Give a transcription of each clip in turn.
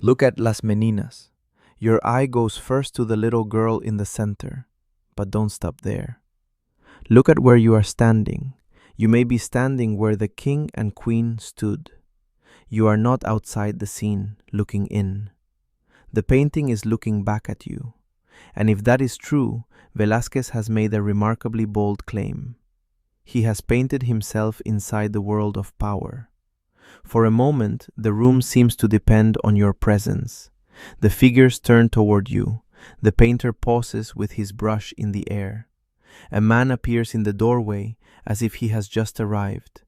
Look at Las Meninas. Your eye goes first to the little girl in the center, but don't stop there. Look at where you are standing. You may be standing where the king and queen stood. You are not outside the scene, looking in. The painting is looking back at you. And if that is true, Velázquez has made a remarkably bold claim. He has painted himself inside the world of power. For a moment, the room seems to depend on your presence. The figures turn toward you. The painter pauses with his brush in the air. A man appears in the doorway as if he has just arrived.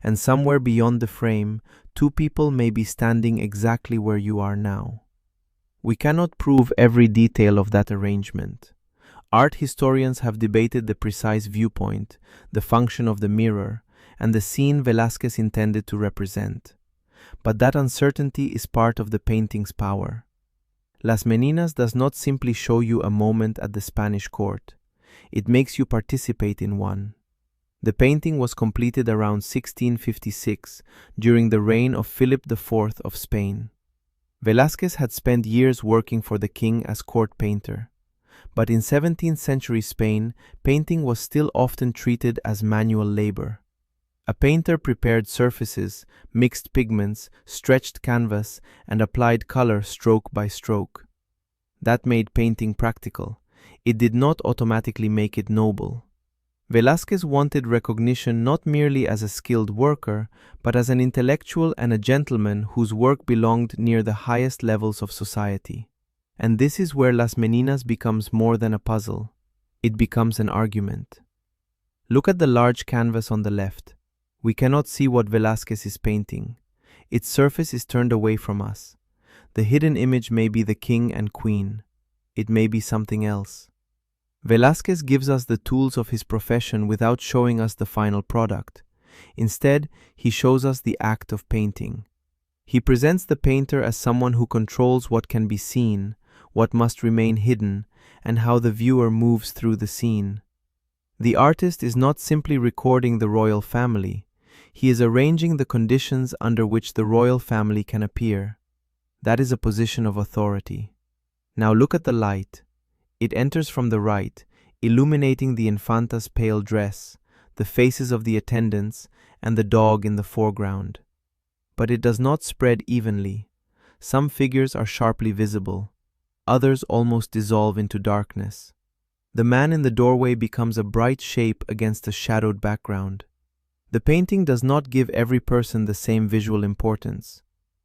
And somewhere beyond the frame, two people may be standing exactly where you are now. We cannot prove every detail of that arrangement. Art historians have debated the precise viewpoint, the function of the mirror, and the scene Velázquez intended to represent. But that uncertainty is part of the painting's power. Las Meninas does not simply show you a moment at the Spanish court. It makes you participate in one. The painting was completed around 1656, during the reign of Philip IV of Spain. Velázquez had spent years working for the king as court painter. But in 17th century Spain, painting was still often treated as manual labor. A painter prepared surfaces, mixed pigments, stretched canvas, and applied color stroke by stroke. That made painting practical. It did not automatically make it noble. Velázquez wanted recognition not merely as a skilled worker, but as an intellectual and a gentleman whose work belonged near the highest levels of society. And this is where Las Meninas becomes more than a puzzle. It becomes an argument. Look at the large canvas on the left. We cannot see what Velázquez is painting. Its surface is turned away from us. The hidden image may be the king and queen. It may be something else. Velázquez gives us the tools of his profession without showing us the final product. Instead, he shows us the act of painting. He presents the painter as someone who controls what can be seen, what must remain hidden, and how the viewer moves through the scene. The artist is not simply recording the royal family. He is arranging the conditions under which the royal family can appear. That is a position of authority. Now look at the light. It enters from the right, illuminating the infanta's pale dress, the faces of the attendants, and the dog in the foreground. But it does not spread evenly. Some figures are sharply visible. Others almost dissolve into darkness. The man in the doorway becomes a bright shape against a shadowed background. The painting does not give every person the same visual importance.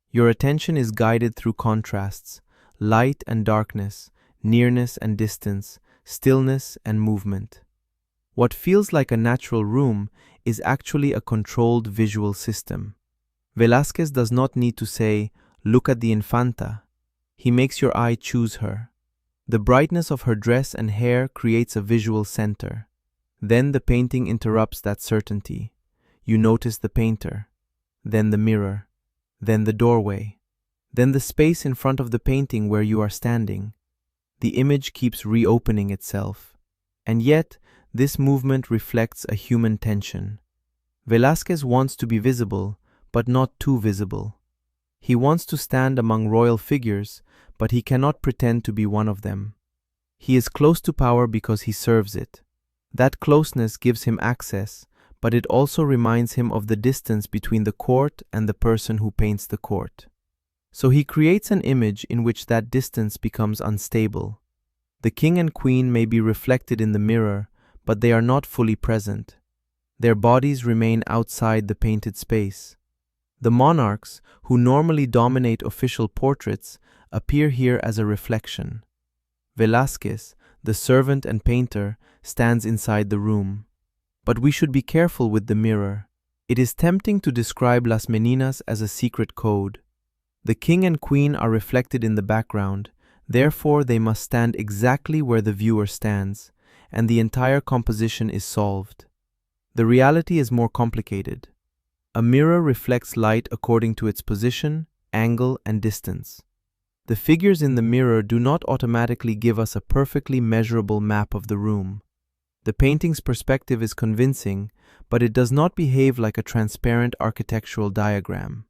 Your attention is guided through contrasts, light and darkness, nearness and distance, stillness and movement. What feels like a natural room is actually a controlled visual system. Velázquez does not need to say, "Look at the infanta." He makes your eye choose her. The brightness of her dress and hair creates a visual center. Then the painting interrupts that certainty. You notice the painter, then the mirror, then the doorway, then the space in front of the painting where you are standing. The image keeps reopening itself. And yet, this movement reflects a human tension. Velázquez wants to be visible, but not too visible. He wants to stand among royal figures, but he cannot pretend to be one of them. He is close to power because he serves it. That closeness gives him access, but it also reminds him of the distance between the court and the person who paints the court. So he creates an image in which that distance becomes unstable. The king and queen may be reflected in the mirror, but they are not fully present. Their bodies remain outside the painted space. The monarchs, who normally dominate official portraits, appear here as a reflection. Velázquez, the servant and painter, stands inside the room. But we should be careful with the mirror. It is tempting to describe Las Meninas as a secret code. The king and queen are reflected in the background, therefore they must stand exactly where the viewer stands, and the entire composition is solved. The reality is more complicated. A mirror reflects light according to its position, angle, and distance. The figures in the mirror do not automatically give us a perfectly measurable map of the room. The painting's perspective is convincing, but it does not behave like a transparent architectural diagram.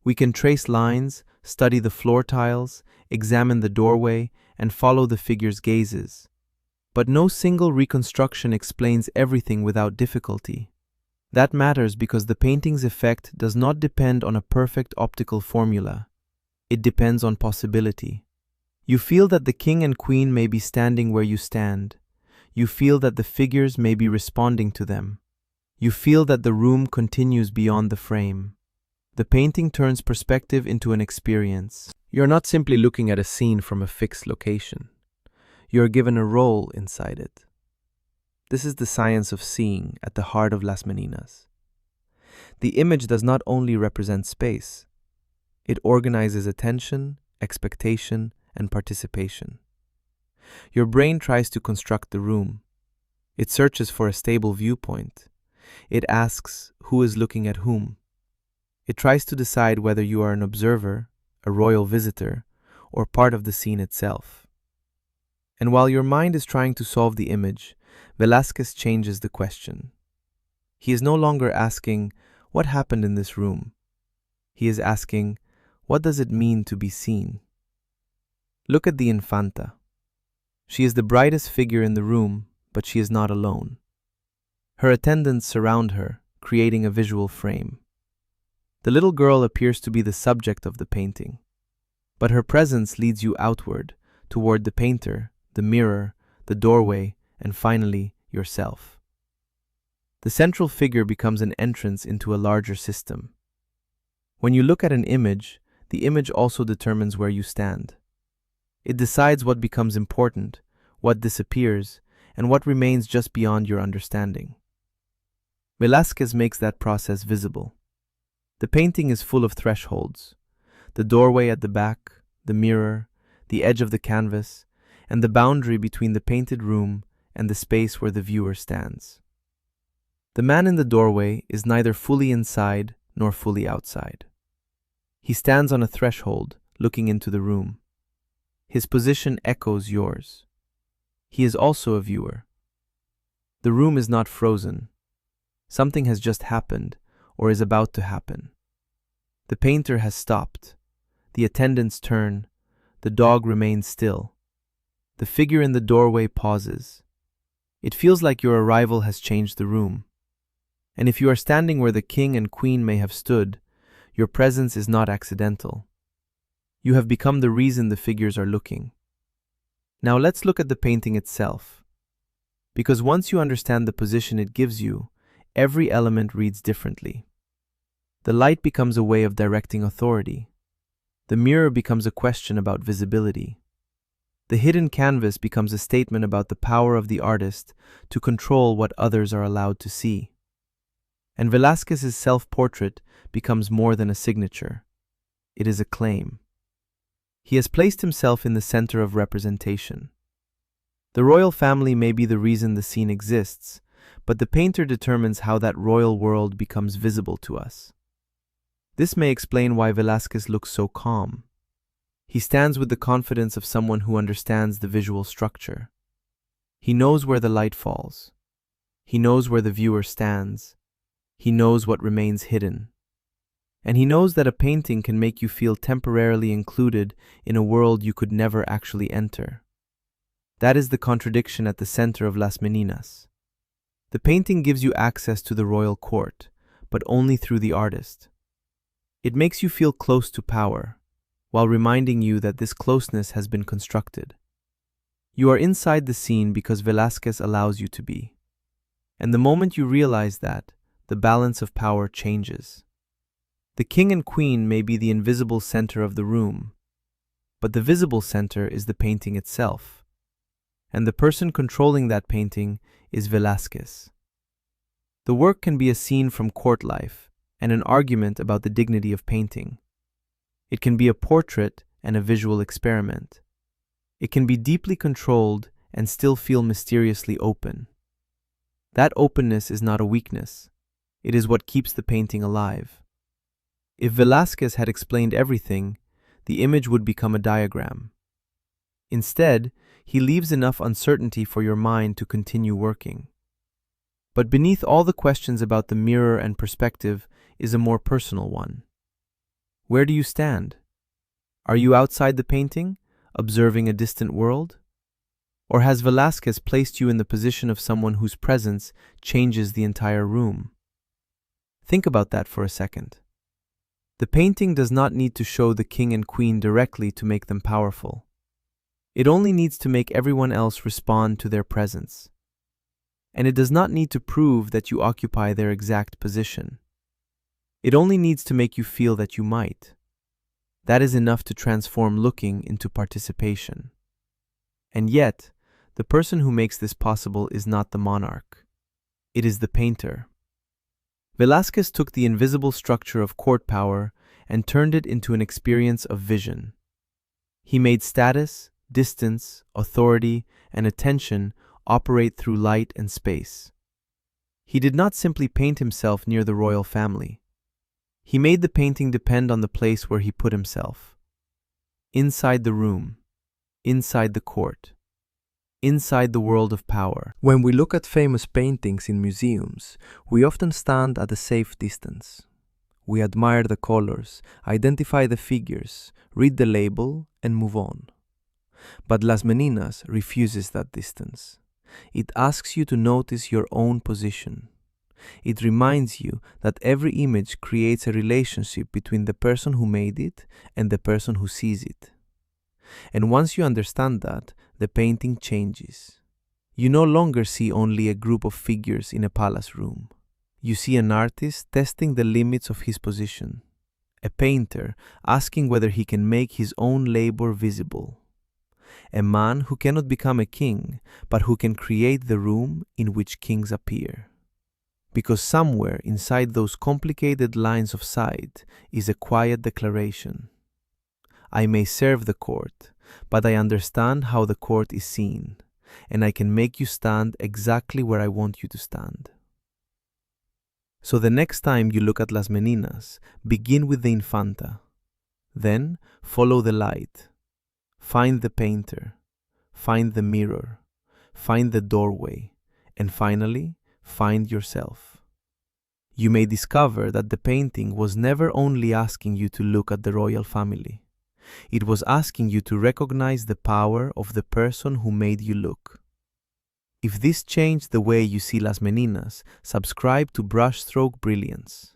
We can trace lines, study the floor tiles, examine the doorway, and follow the figure's gazes. But no single reconstruction explains everything without difficulty. That matters because the painting's effect does not depend on a perfect optical formula. It depends on possibility. You feel that the king and queen may be standing where you stand. You feel that the figures may be responding to them. You feel that the room continues beyond the frame. The painting turns perspective into an experience. You're not simply looking at a scene from a fixed location. You're given a role inside it. This is the science of seeing at the heart of Las Meninas. The image does not only represent space. It organizes attention, expectation, and participation. Your brain tries to construct the room. It searches for a stable viewpoint. It asks who is looking at whom. It tries to decide whether you are an observer, a royal visitor, or part of the scene itself. And while your mind is trying to solve the image, Velázquez changes the question. He is no longer asking, what happened in this room? He is asking, what does it mean to be seen? Look at the Infanta. She is the brightest figure in the room, but she is not alone. Her attendants surround her, creating a visual frame. The little girl appears to be the subject of the painting, but her presence leads you outward, toward the painter, the mirror, the doorway, and finally, yourself. The central figure becomes an entrance into a larger system. When you look at an image, the image also determines where you stand. It decides what becomes important, what disappears, and what remains just beyond your understanding. Velázquez makes that process visible. The painting is full of thresholds: the doorway at the back, the mirror, the edge of the canvas, and the boundary between the painted room and the space where the viewer stands. The man in the doorway is neither fully inside nor fully outside. He stands on a threshold, looking into the room. His position echoes yours. He is also a viewer. The room is not frozen. Something has just happened, or is about to happen. The painter has stopped. The attendants turn. The dog remains still. The figure in the doorway pauses. It feels like your arrival has changed the room. And if you are standing where the king and queen may have stood, your presence is not accidental. You have become the reason the figures are looking. Now let's look at the painting itself. Because once you understand the position it gives you, every element reads differently. The light becomes a way of directing authority. The mirror becomes a question about visibility. The hidden canvas becomes a statement about the power of the artist to control what others are allowed to see. And Velázquez's self-portrait becomes more than a signature. It is a claim. He has placed himself in the center of representation. The royal family may be the reason the scene exists, but the painter determines how that royal world becomes visible to us. This may explain why Velázquez looks so calm. He stands with the confidence of someone who understands the visual structure. He knows where the light falls. He knows where the viewer stands. He knows what remains hidden. And he knows that a painting can make you feel temporarily included in a world you could never actually enter. That is the contradiction at the center of Las Meninas. The painting gives you access to the royal court, but only through the artist. It makes you feel close to power, while reminding you that this closeness has been constructed. You are inside the scene because Velázquez allows you to be. And the moment you realize that, the balance of power changes. The king and queen may be the invisible center of the room, but the visible center is the painting itself. And the person controlling that painting is Velázquez. The work can be a scene from court life and an argument about the dignity of painting. It can be a portrait and a visual experiment. It can be deeply controlled and still feel mysteriously open. That openness is not a weakness. It is what keeps the painting alive. If Velázquez had explained everything, the image would become a diagram. Instead, he leaves enough uncertainty for your mind to continue working. But beneath all the questions about the mirror and perspective is a more personal one. Where do you stand? Are you outside the painting, observing a distant world? Or has Velázquez placed you in the position of someone whose presence changes the entire room? Think about that for a second. The painting does not need to show the king and queen directly to make them powerful. It only needs to make everyone else respond to their presence. And it does not need to prove that you occupy their exact position. It only needs to make you feel that you might. That is enough to transform looking into participation. And yet, the person who makes this possible is not the monarch. It is the painter. Velázquez took the invisible structure of court power and turned it into an experience of vision. He made status, distance, authority, and attention operate through light and space. He did not simply paint himself near the royal family. He made the painting depend on the place where he put himself. Inside the room, inside the court, inside the world of power. When we look at famous paintings in museums, we often stand at a safe distance. We admire the colors, identify the figures, read the label, and move on. But Las Meninas refuses that distance. It asks you to notice your own position. It reminds you that every image creates a relationship between the person who made it and the person who sees it. And once you understand that, the painting changes. You no longer see only a group of figures in a palace room. You see an artist testing the limits of his position, a painter asking whether he can make his own labor visible, a man who cannot become a king, but who can create the room in which kings appear. Because somewhere inside those complicated lines of sight is a quiet declaration. I may serve the court, but I understand how the court is seen, and I can make you stand exactly where I want you to stand. So the next time you look at Las Meninas, begin with the Infanta. Then follow the light. Find the painter. Find the mirror. Find the doorway. And finally, find yourself. You may discover that the painting was never only asking you to look at the royal family. It was asking you to recognize the power of the person who made you look. If this changed the way you see Las Meninas, subscribe to Brushstroke Brilliance.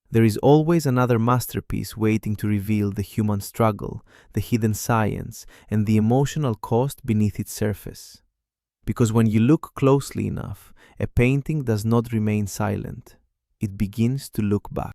There is always another masterpiece waiting to reveal the human struggle, the hidden science, and the emotional cost beneath its surface. Because when you look closely enough, a painting does not remain silent. It begins to look back.